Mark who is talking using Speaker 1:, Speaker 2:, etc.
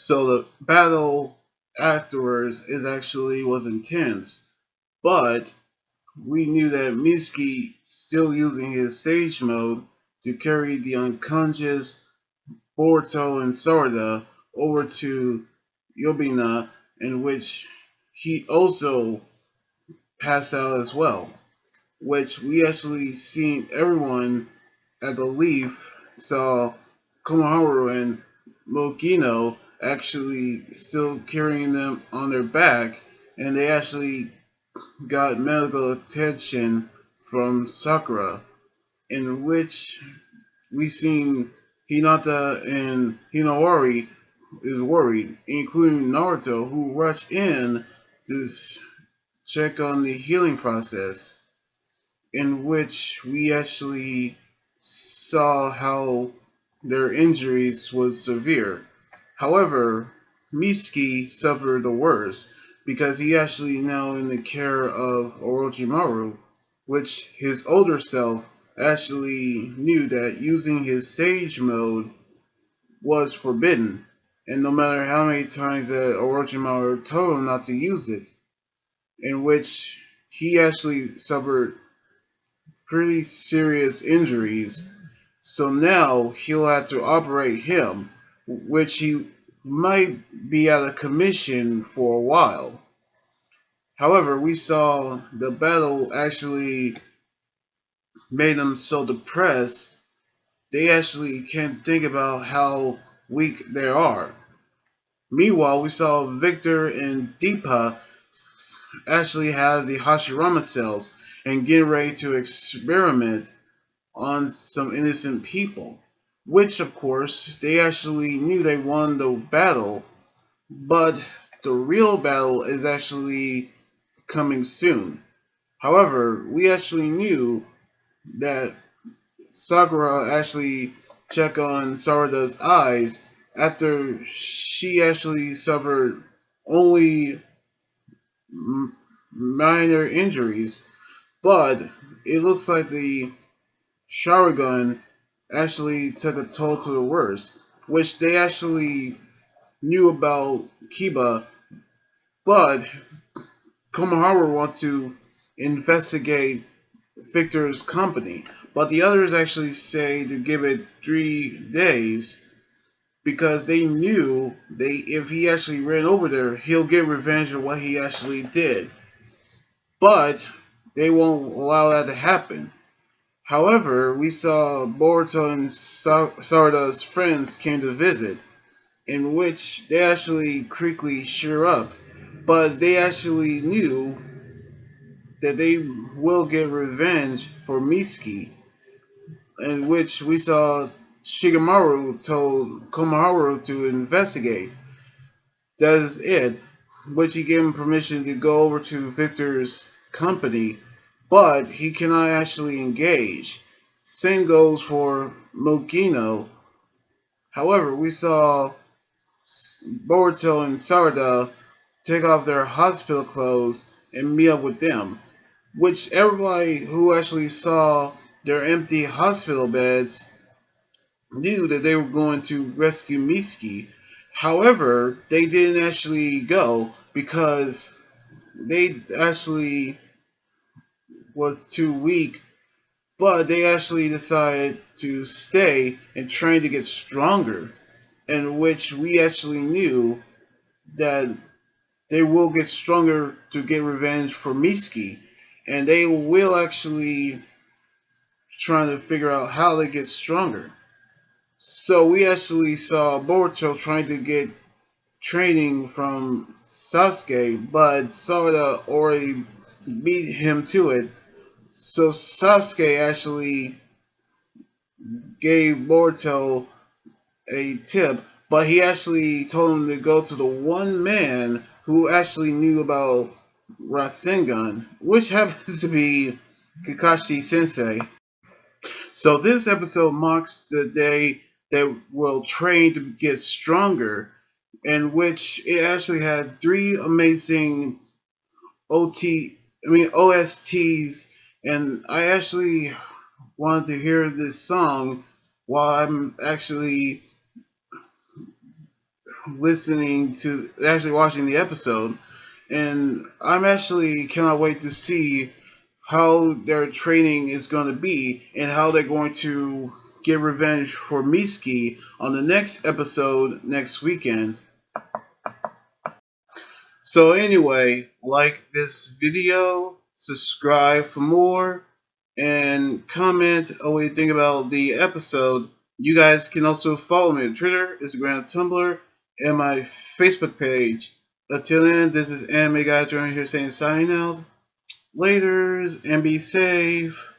Speaker 1: So the battle afterwards was intense, but we knew that Mitsuki still using his Sage mode to carry the unconscious Boruto and Sarada over to Yobina, in which he also passed out as well. Which we actually seen everyone at the Leaf saw Konohamaru and Mogino actually still carrying them on their back, and they actually got medical attention from Sakura, in which we seen Hinata and Hinawari is worried, including Naruto, who rushed in to check on the healing process, in which we actually saw how their injuries was severe. However, Miski suffered the worst because he actually now in the care of Orochimaru, which his older self actually knew that using his Sage mode was forbidden, and no matter how many times that Orochimaru told him not to use it, in which he actually suffered pretty serious injuries. So now he'll have to operate him, which he might be out of commission for a while. However, we saw the battle actually made them so depressed they actually can't think about how weak they are. Meanwhile, we saw Victor and Deepa actually have the Hashirama cells and get ready to experiment on some innocent people, which of course they actually knew they won the battle, but the real battle is actually coming soon. However, we actually knew that Sakura actually checked on Sarada's eyes after she actually suffered only minor injuries, but it looks like the Sharingan actually took a toll to the worst, which they actually knew about Kiba, but Komohara want to investigate Victor's company. But the others actually say to give it 3 days because they knew if he actually ran over there, he'll get revenge of what he actually did. But they won't allow that to happen. However, we saw Boruto and Sarada's friends came to visit, in which they actually quickly cheer up, but they actually knew that they will get revenge for Miski, in which we saw Shigemaru told Komaharu to investigate. That is it, which he gave him permission to go over to Victor's company, but he cannot actually engage. Same goes for Mogino. However, we saw Boruto and Sarada take off their hospital clothes and meet up with them, which everybody who actually saw their empty hospital beds knew that they were going to rescue Miski. However, they didn't actually go because they actually was too weak, but they actually decided to stay and train to get stronger, in which we actually knew that they will get stronger to get revenge for Miski, and they will actually try to figure out how they get stronger. So we actually saw Boruto trying to get training from Sasuke, but Sarada already beat him to it. So Sasuke actually gave Boruto a tip, but he actually told him to go to the one man who actually knew about Rasengan, which happens to be Kakashi Sensei. So this episode marks the day that will train to get stronger, in which it actually had three amazing OSTs, and I actually wanted to hear this song while I'm actually listening to actually watching the episode, and I'm actually cannot wait to see how their training is going to be and how they're going to get revenge for Miski on the next episode next weekend. So anyway, like this video, subscribe for more, and comment what you think about the episode. You guys can also follow me on Twitter, Instagram, Tumblr, and my Facebook page. Until then, this is Anime Guy Journey here saying signing out. Laters and be safe.